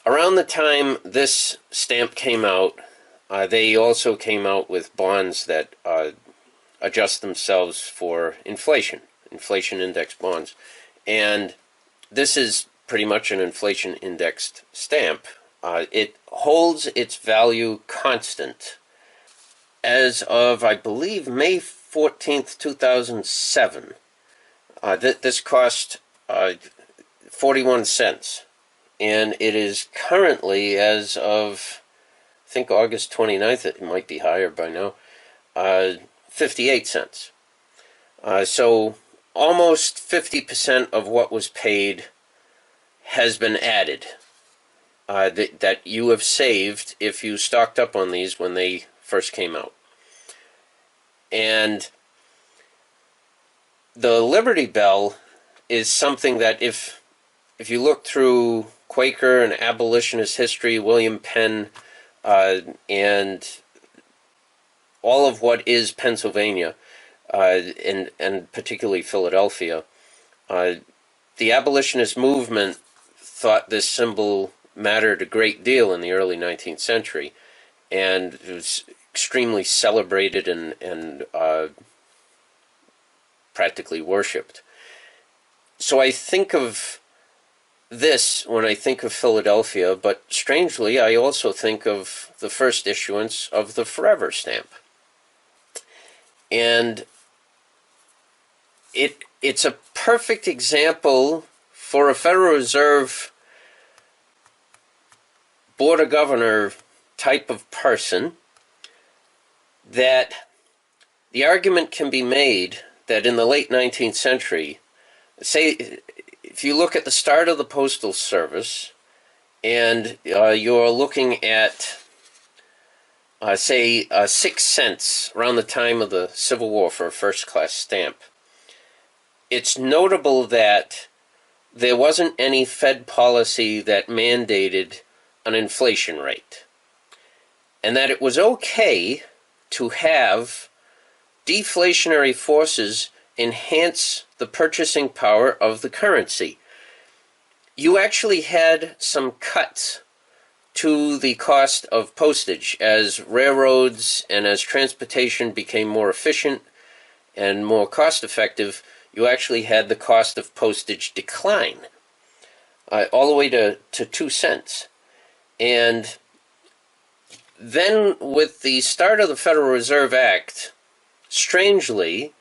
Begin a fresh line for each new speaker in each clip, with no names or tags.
Around the time this stamp came out, they also came out with bonds that adjust themselves for inflation index bonds. And this is pretty much an inflation indexed stamp. It holds its value constant as of, I believe, May 14th, 2007. This cost 41 cents. And it is currently, as of, I think, August 29th, it might be higher by now, 58 cents. So almost 50% of what was paid has been added that you have saved if you stocked up on these when they first came out. And the Liberty Bell is something that if you look through Quaker and abolitionist history, William Penn, and all of what is Pennsylvania, and particularly Philadelphia, the abolitionist movement thought this symbol mattered a great deal in the early 19th century, and it was extremely celebrated and practically worshipped. So I think of this when I think of Philadelphia, but strangely I also think of the first issuance of the Forever stamp. And it's a perfect example for a Federal Reserve Board of Governor type of person that the argument can be made that in the late 19th century, say, if you look at the start of the Postal Service and you're looking at, say, 6 cents around the time of the Civil War for a first-class stamp, it's notable that there wasn't any Fed policy that mandated an inflation rate, and that it was okay to have deflationary forces enhance the purchasing power of the currency. You actually had some cuts to the cost of postage as railroads and as transportation became more efficient and more cost-effective. You actually had the cost of postage decline all the way to 2 cents. And then with the start of the Federal Reserve Act, strangely,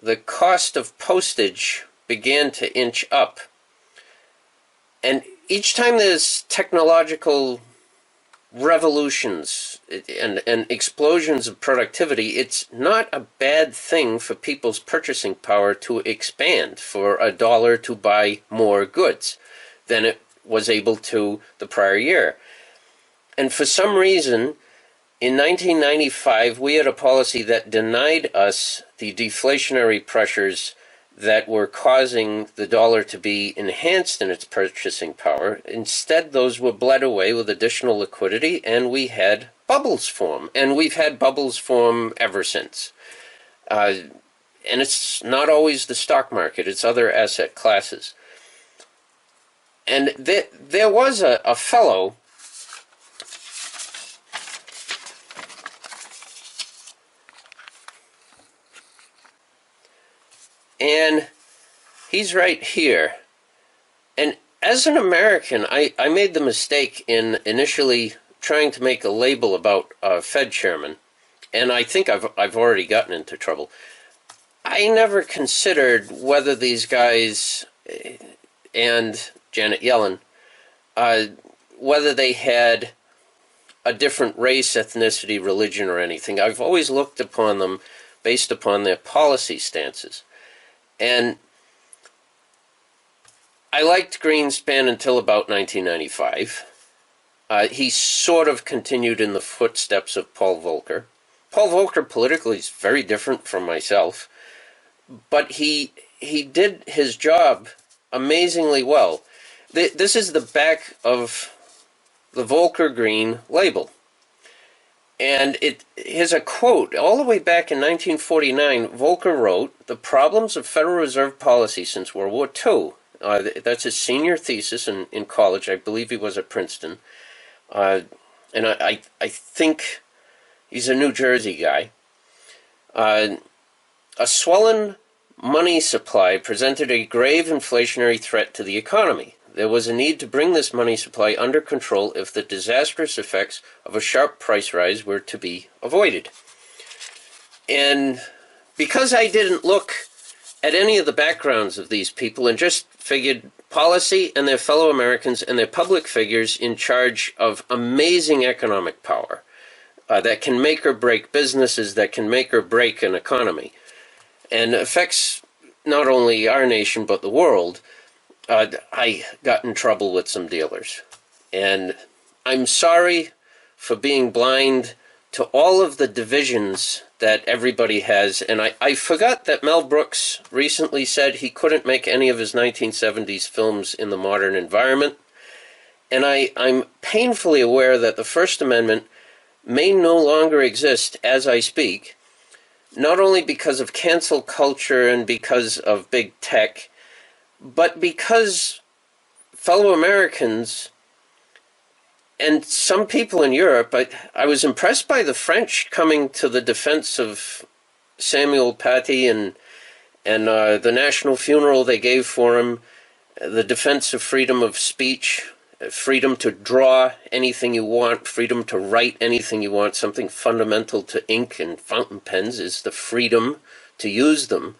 the cost of postage began to inch up. And each time there's technological revolutions and explosions of productivity, it's not a bad thing for people's purchasing power to expand, for a dollar to buy more goods than it was able to the prior year. And for some reason, in 1995, we had a policy that denied us the deflationary pressures that were causing the dollar to be enhanced in its purchasing power. Instead, those were bled away with additional liquidity, and we had bubbles form. And we've had bubbles form ever since. And it's not always the stock market, it's other asset classes. And there was a fellow and he's right here. And as an American, I made the mistake in initially trying to make a label about Fed chairman, and I think I've already gotten into trouble. I never considered whether these guys and Janet Yellen, whether they had a different race, ethnicity, religion, or anything. I've always looked upon them based upon their policy stances. And I liked Greenspan until about 1995. He sort of continued in the footsteps of Paul Volcker. Paul Volcker politically is very different from myself, but he did his job amazingly well. This is the back of the Volcker Green label. And here's a quote. All the way back in 1949, Volcker wrote, "The problems of Federal Reserve policy since World War II That's his senior thesis in college. I believe he was at Princeton. And I think he's a New Jersey guy. A swollen money supply presented a grave inflationary threat to the economy. There was a need to bring this money supply under control if the disastrous effects of a sharp price rise were to be avoided. And because I didn't look at any of the backgrounds of these people and just figured policy and their fellow Americans and their public figures in charge of amazing economic power that can make or break businesses, that can make or break an economy, and affects not only our nation but the world, I got in trouble with some dealers. And I'm sorry for being blind to all of the divisions that everybody has. And I forgot that Mel Brooks recently said he couldn't make any of his 1970s films in the modern environment. And I'm painfully aware that the First Amendment may no longer exist as I speak, not only because of cancel culture and because of big tech, but because fellow Americans and some people in Europe, I was impressed by the French coming to the defense of Samuel Paty and the national funeral they gave for him, the defense of freedom of speech, freedom to draw anything you want, freedom to write anything you want. Something fundamental to ink and fountain pens is the freedom to use them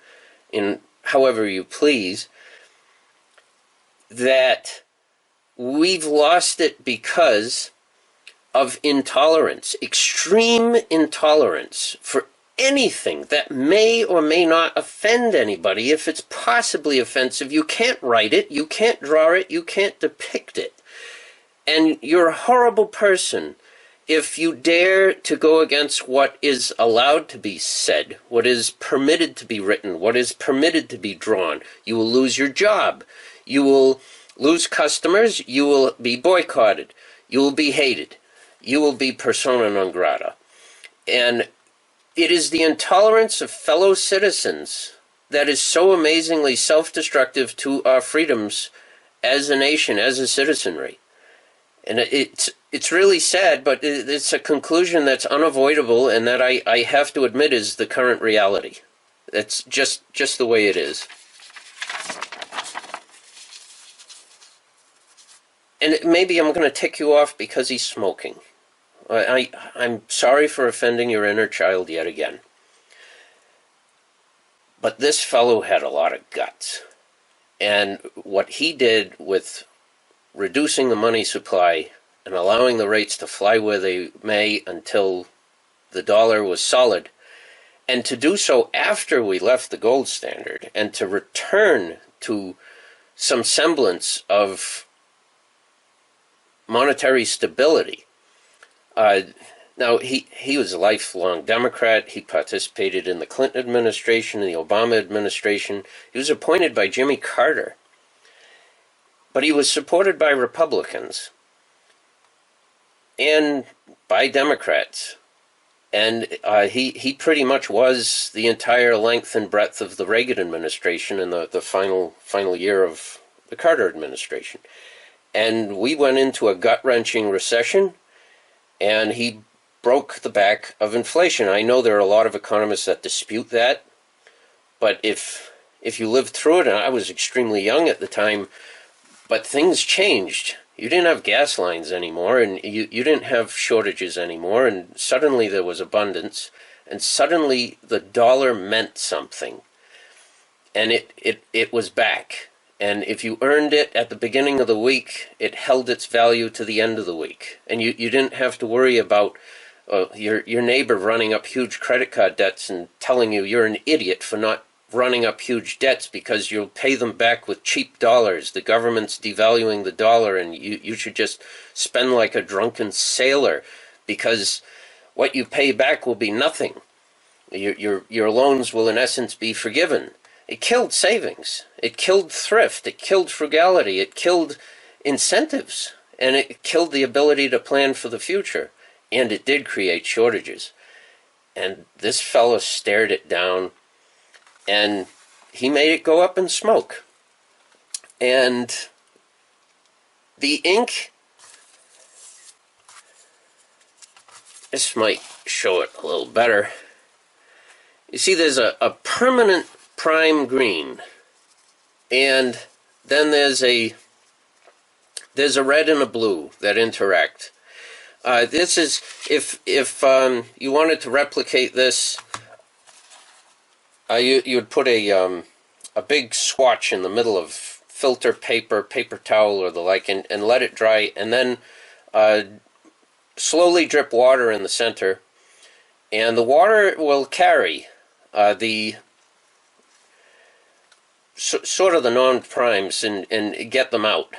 in however you please. That we've lost it because of intolerance, extreme intolerance for anything that may or may not offend anybody. If it's possibly offensive, you can't write it, you can't draw it, you can't depict it. And you're a horrible person if you dare to go against what is allowed to be said, what is permitted to be written, what is permitted to be drawn. You will lose your job. You will lose customers. You will be boycotted. You will be hated. You will be persona non grata. And it is the intolerance of fellow citizens that is so amazingly self-destructive to our freedoms as a nation, as a citizenry. And it's really sad, but it's a conclusion that's unavoidable and that I have to admit is the current reality. It's just the way it is. And maybe I'm going to tick you off because he's smoking. I'm sorry for offending your inner child yet again. But this fellow had a lot of guts. And what he did with reducing the money supply and allowing the rates to fly where they may until the dollar was solid, and to do so after we left the gold standard, and to return to some semblance of monetary stability. Now, he was a lifelong Democrat. He participated in the Clinton administration, the Obama administration. He was appointed by Jimmy Carter. But he was supported by Republicans and by Democrats. And he pretty much was the entire length and breadth of the Reagan administration in the final year of the Carter administration. And we went into a gut-wrenching recession, and he broke the back of inflation. I know there are a lot of economists that dispute that, but if you lived through it, and I was extremely young at the time, but things changed. You didn't have gas lines anymore, and you didn't have shortages anymore, and suddenly there was abundance, and suddenly the dollar meant something. And it was back. And if you earned it at the beginning of the week, it held its value to the end of the week. And you didn't have to worry about your neighbor running up huge credit card debts and telling you you're an idiot for not running up huge debts because you'll pay them back with cheap dollars. The government's devaluing the dollar and you should just spend like a drunken sailor because what you pay back will be nothing. Your loans will in essence be forgiven. It killed savings. It killed thrift. It killed frugality. It killed incentives. And it killed the ability to plan for the future. And it did create shortages. And this fellow stared it down, and he made it go up in smoke. And the ink, this might show it a little better. You see there's a permanent prime green, and then there's a red and a blue that interact. This is, if you wanted to replicate this, you would put a big swatch in the middle of filter paper, paper towel, or the like, and let it dry, and then slowly drip water in the center, and the water will carry the sort of the non-primes and get them out,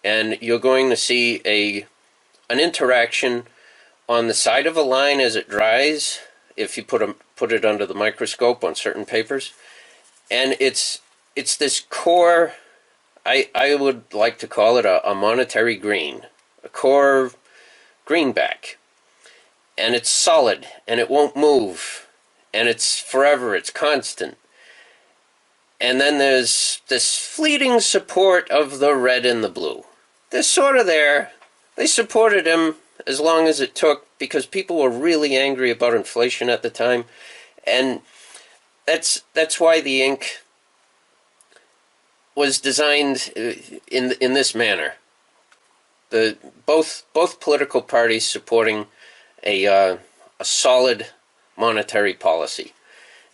and you're going to see an interaction on the side of a line as it dries if you put it under the microscope on certain papers. And it's this core, I would like to call it a monetary green, a core greenback, and it's solid and it won't move, and it's forever, it's constant. And then there's this fleeting support of the red and the blue. They're sort of there. They supported him as long as it took, because people were really angry about inflation at the time, and that's why the ink was designed in this manner. Both political parties supporting a solid monetary policy,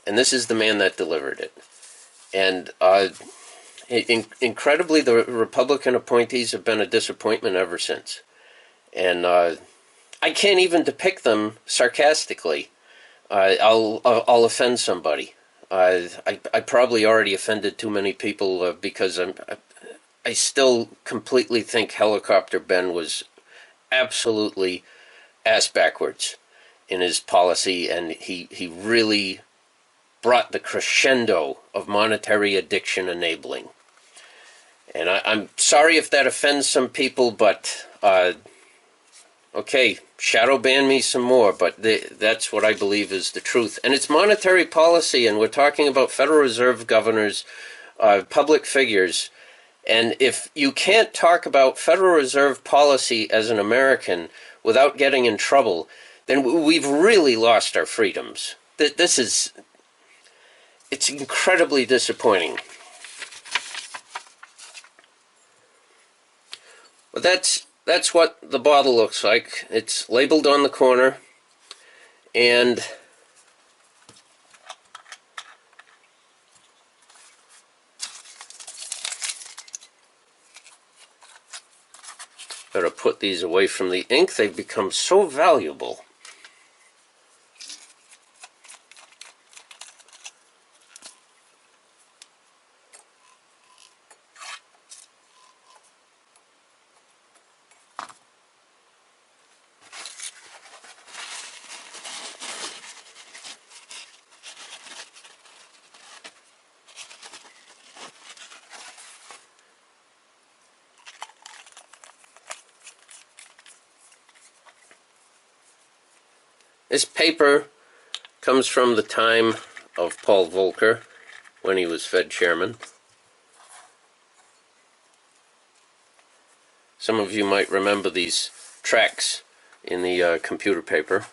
and this is the man that delivered it. And incredibly, the Republican appointees have been a disappointment ever since. And I can't even depict them sarcastically. I'll offend somebody. I probably already offended too many people because I still completely think Helicopter Ben was absolutely ass backwards in his policy, and he really brought the crescendo of monetary addiction enabling. And I'm sorry if that offends some people, but okay, shadow ban me some more, but that's what I believe is the truth. And it's monetary policy, and we're talking about Federal Reserve governors, public figures. And if you can't talk about Federal Reserve policy as an American without getting in trouble, then we've really lost our freedoms. It's incredibly disappointing. But that's what the bottle looks like. It's labeled on the corner, and better put these away from the ink. They've become so valuable. This paper comes from the time of Paul Volcker, when he was Fed chairman. Some of you might remember these tracks in the computer paper.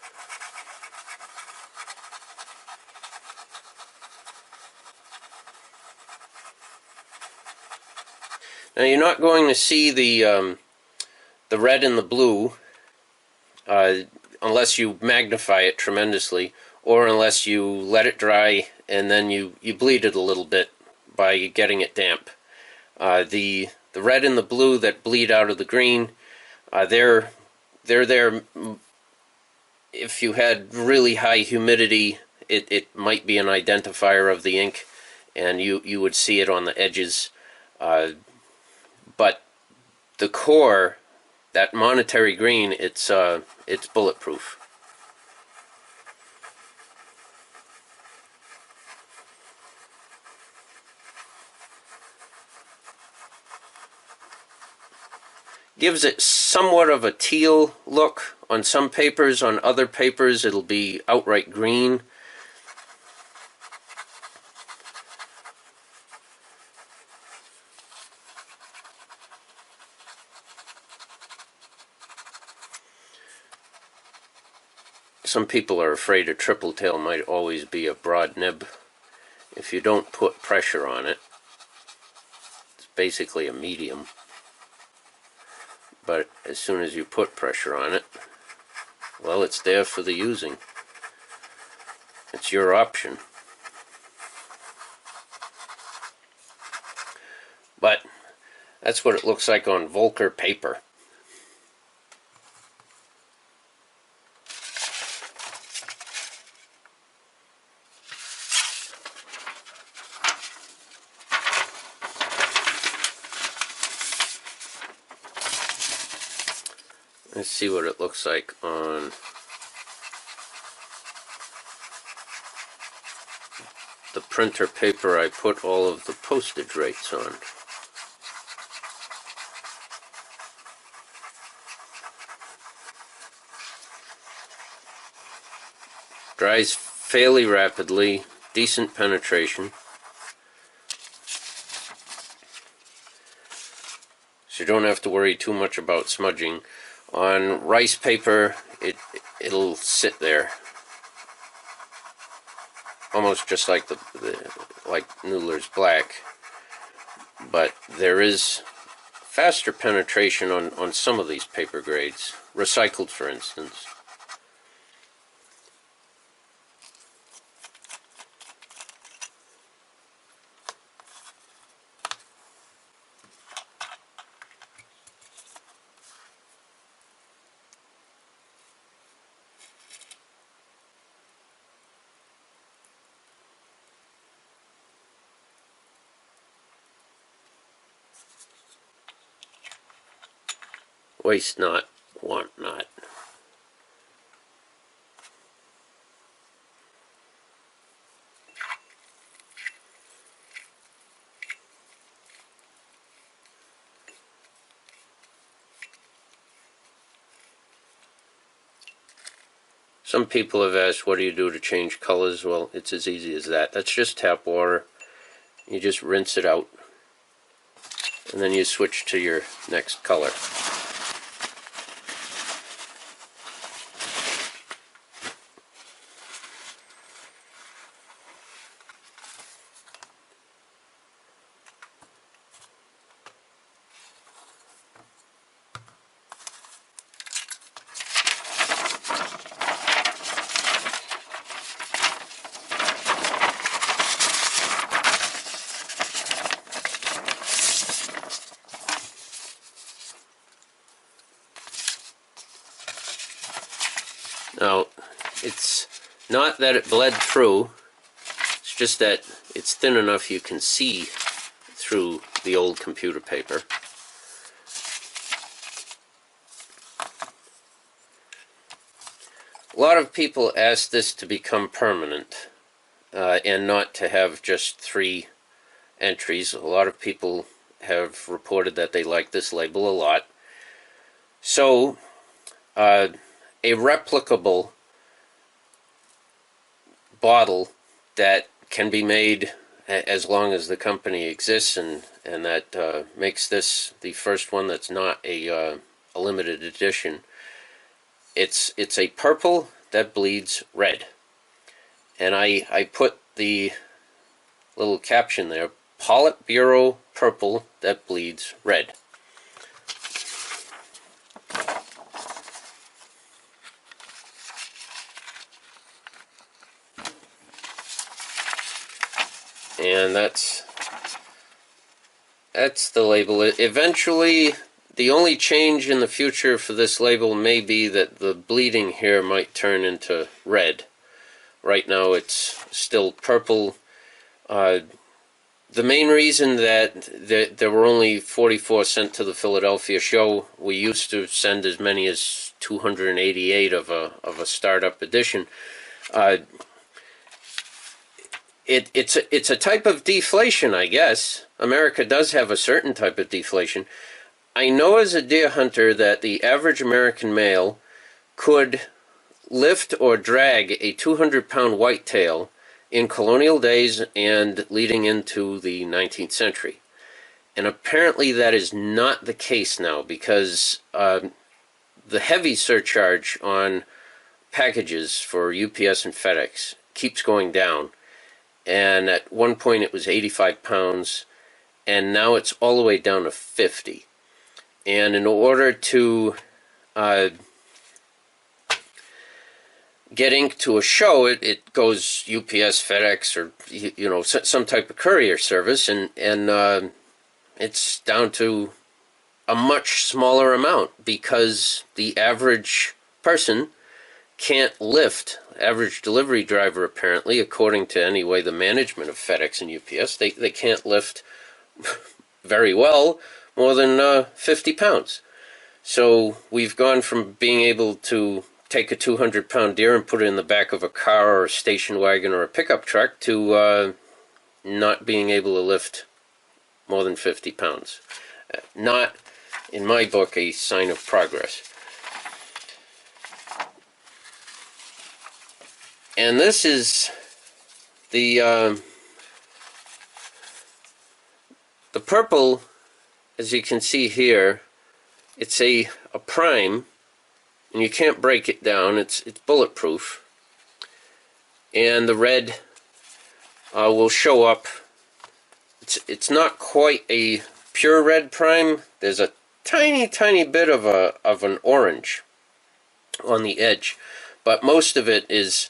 Now you're not going to see the red and the blue unless you magnify it tremendously, or unless you let it dry and then you bleed it a little bit by getting it damp. The red and the blue that bleed out of the green, they're there. If you had really high humidity, it might be an identifier of the ink, and you would see it on the edges. But the core, that monetary green, it's bulletproof. Gives it somewhat of a teal look on some papers. On other papers it'll be outright green. some people are afraid a triple tail might always be a broad nib. If you don't put pressure on it, it's basically a medium. But as soon as you put pressure on it, well, it's there for the using. It's your option. But that's what it looks like on Volcker paper. Let's see what it looks like on the printer paper I put all of the postage rates on. Dries fairly rapidly, decent penetration. So you don't have to worry too much about smudging. On rice paper, it'll sit there, almost just like like Noodler's Black. But there is faster penetration on some of these paper grades, recycled, for instance. Waste not, want not. Some people have asked, what do you do to change colors? Well, it's as easy as that. That's just tap water. You just rinse it out, and then you switch to your next color. Now, it's not that it bled through, it's just that it's thin enough you can see through the old computer paper. A lot of people ask this to become permanent and not to have just 3 entries. A lot of people have reported that they like this label a lot. So, a replicable bottle that can be made as long as the company exists, and that makes this the first one that's not a limited edition. It's a purple that bleeds red, and I put the little caption there: Politburo purple that bleeds red. And that's the label. Eventually, the only change in the future for this label may be that the bleeding here might turn into red. Right now it's still purple. The main reason that there were only 44 sent to the Philadelphia show, we used to send as many as 288 of a startup edition. It's a type of deflation, I guess. America does have a certain type of deflation. I know as a deer hunter that the average American male could lift or drag a 200-pound whitetail in colonial days and leading into the 19th century. And apparently that is not the case now, because the heavy surcharge on packages for UPS and FedEx keeps going down, and at one point it was 85 pounds, and now it's all the way down to 50. And in order to get ink to a show, it goes UPS, FedEx, or some type of courier service, and it's down to a much smaller amount because the average person can't lift. Average delivery driver, apparently, according to anyway the management of FedEx and UPS, they can't lift very well more than 50 pounds. So we've gone from being able to take a 200-pound deer and put it in the back of a car or a station wagon or a pickup truck to not being able to lift more than 50 pounds. Not, in my book, a sign of progress. And this is the purple, as you can see here. It's a prime, and you can't break it down. It's bulletproof. And the red will show up. It's not quite a pure red prime. There's a tiny bit of an orange on the edge, but most of it is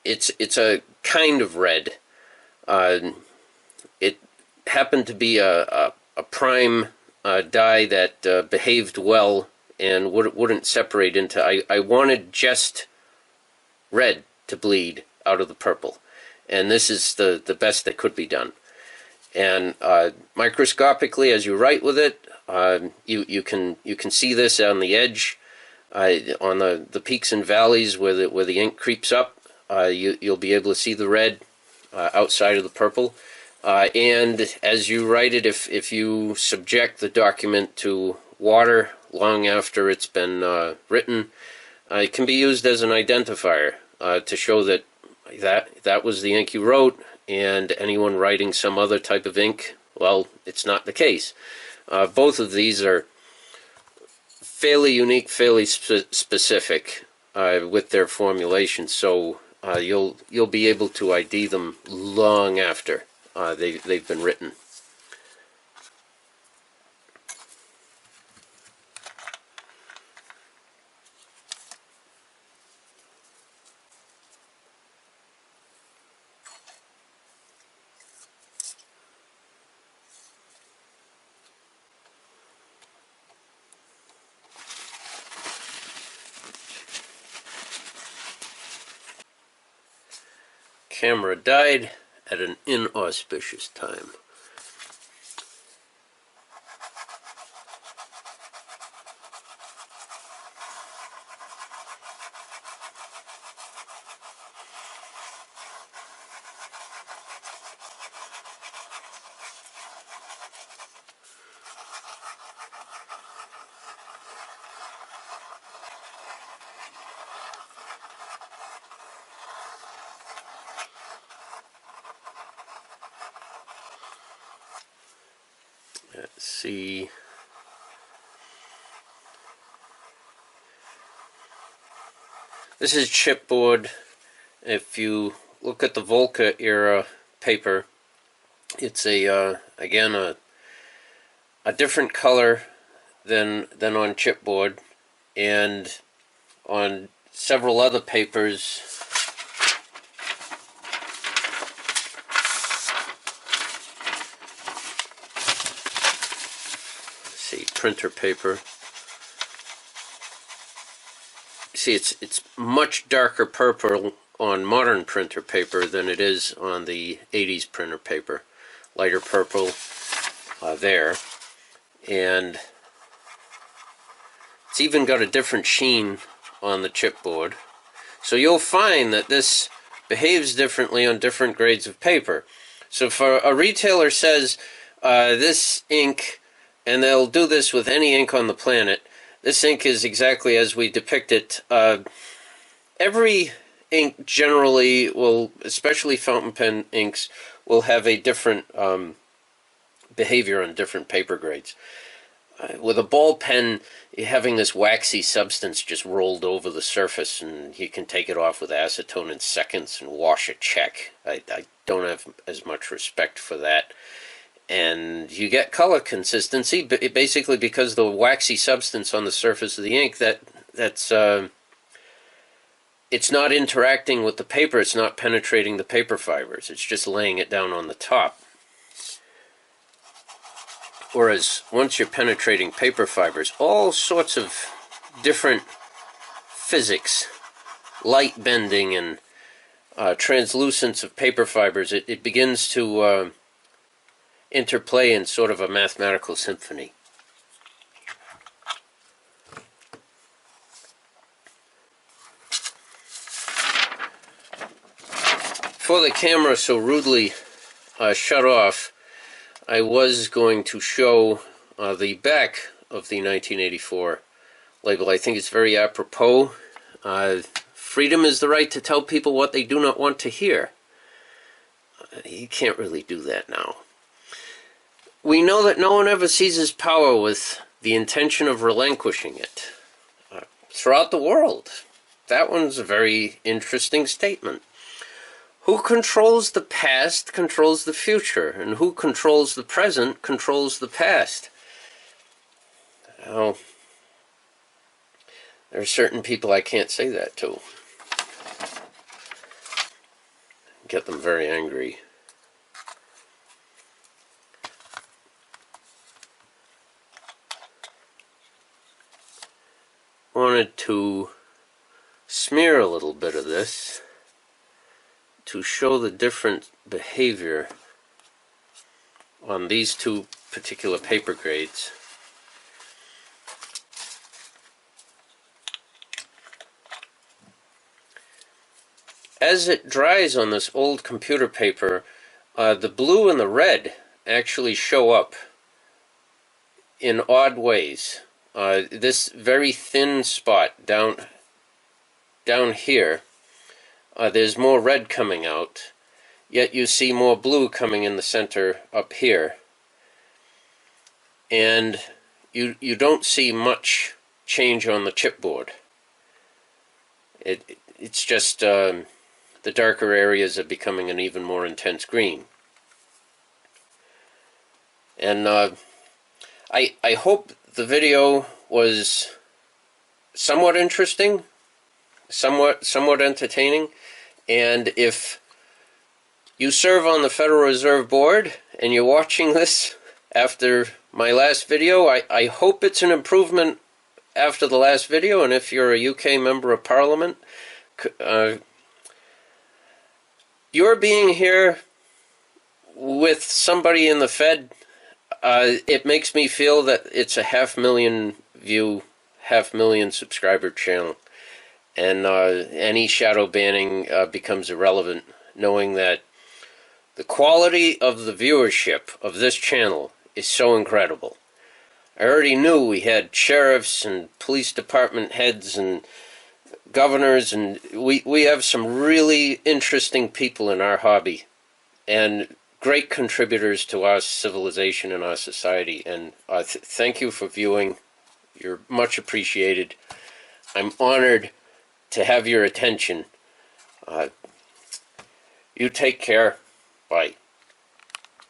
it's a kind of red. It happened to be a prime dye that behaved well and wouldn't separate into. I wanted just red to bleed out of the purple, and this is the best that could be done. And microscopically, as you write with it, you can see this on the edge, on the peaks and valleys where the ink creeps up. You'll be able to see the red outside of the purple. And as you write it, if you subject the document to water long after it's been written, it can be used as an identifier to show that was the ink you wrote, and anyone writing some other type of ink, well, it's not the case. Both of these are fairly unique, fairly specific with their formulation, so you'll be able to ID them long after they've been written. Camera died at an inauspicious time. Let's see. This is chipboard. If you look at the Volca era paper, it's again a different color than on chipboard, and on several other papers. Printer paper. See, it's much darker purple on modern printer paper than it is on the 80s printer paper. Lighter purple there, and it's even got a different sheen on the chipboard. So you'll find that this behaves differently on different grades of paper. So if a retailer says this ink, and they'll do this with any ink on the planet, this ink is exactly as we depict it. Every ink generally will, especially fountain pen inks, will have a different behavior on different paper grades. with a ball pen, having this waxy substance just rolled over the surface, and you can take it off with acetone in seconds and wash a check. I don't have as much respect for that. And you get color consistency, but basically because the waxy substance on the surface of the ink, that's it's not interacting with the paper, it's not penetrating the paper fibers, it's just laying it down on the top. Whereas once you're penetrating paper fibers, all sorts of different physics, light bending and translucence of paper fibers, it begins to interplay in sort of a mathematical symphony. Before the camera so rudely shut off, I was going to show the back of the 1984 label. I think it's very apropos. Freedom is the right to tell people what they do not want to hear. You can't really do that now. We know that no one ever seizes power with the intention of relinquishing it. Throughout the world. That one's a very interesting statement. Who controls the past controls the future, and who controls the present controls the past. Now, there are certain people I can't say that to. Get them very angry. Wanted to smear a little bit of this to show the different behavior on these two particular paper grades. As it dries on this old computer paper, the blue and the red actually show up in odd ways. This very thin spot down here, there's more red coming out, yet you see more blue coming in the center up here. And you don't see much change on the chipboard. It's just the darker areas are becoming an even more intense green. And I hope the video was somewhat interesting, somewhat entertaining, and if you serve on the Federal Reserve Board and you're watching this after my last video, I hope it's an improvement after the last video, and if you're a UK Member of Parliament, your being here with somebody in the Fed, it makes me feel that it's a 500,000 view, 500,000 subscriber channel. And any shadow banning becomes irrelevant, knowing that the quality of the viewership of this channel is so incredible. I already knew we had sheriffs and police department heads and governors, and we have some really interesting people in our hobby and great contributors to our civilization and our society. And thank you for viewing. You're much appreciated. I'm honored to have your attention. You take care. Bye.